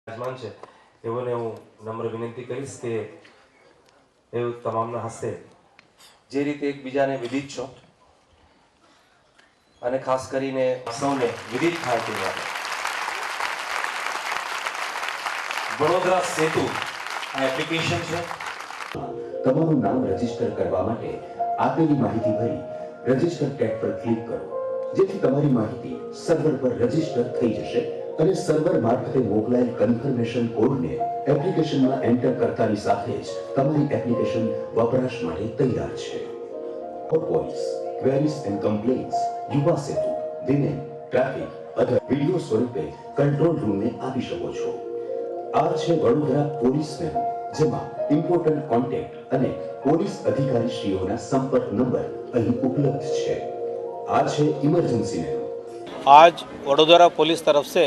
વિરાજમાન છે એઓને હું નમ્ર વિનંતી કરીશ કે એ તમામના હસ્તે જે રીતે એકબીજાને વિદિત છો અને ખાસ કરીને સૌને વિદિત થાય તે માટે વડોદરા સેતુ આ એપ્લિકેશન છે। તમારું નામ રજીસ્ટર કરવા માટે આપેલી માહિતી ભરી રજીસ્ટર ટેબ પર ક્લિક કરો, જેથી તમારી માહિતી સર્વર પર રજીસ્ટર થઈ જશે અને સર્વર મારફતે મોકલાયેલ કન્ફર્મેશન કોડને એપ્લિકેશનમાં એન્ટર કરતાની સાથે જ તમારી એપ્લિકેશન વપરાશ માટે તૈયાર છે। For police queries and complaints Yuva Setu women traffic અથવા વિડીયો સ્વરૂપે કંટ્રોલ રૂમને આપી શકો છો। આ છે વડોદરા પોલીસ મેમો, જેમાં ઇમ્પોર્ટન્ટ કોન્ટેક્ટ અને પોલીસ અધિકારીશ્રીઓના સંપર્ક નંબર અહીં ઉપલબ્ધ છે। આ છે ઇમરજન્સી મેમો। आज वडोदरा पुलिस तरफ से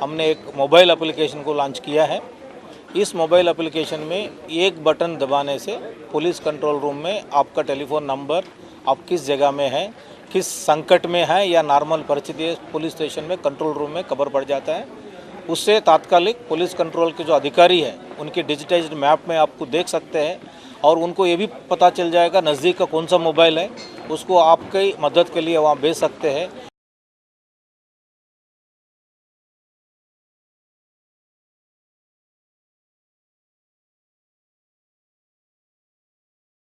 हमने एक मोबाइल एप्लीकेशन को लॉन्च किया है। इस मोबाइल एप्लीकेशन में एक बटन दबाने से पुलिस कंट्रोल रूम में आपका टेलीफोन नंबर, आप किस जगह में हैं, किस संकट में हैं या नॉर्मल परिस्थिति पुलिस स्टेशन में कंट्रोल रूम में खबर पड़ जाता है। उससे तात्कालिक पुलिस कंट्रोल के जो अधिकारी हैं उनकी डिजिटाइज्ड मैप में आपको देख सकते हैं और उनको ये भी पता चल जाएगा नज़दीक का कौन सा मोबाइल है, उसको आपकी मदद के लिए वहाँ भेज सकते हैं।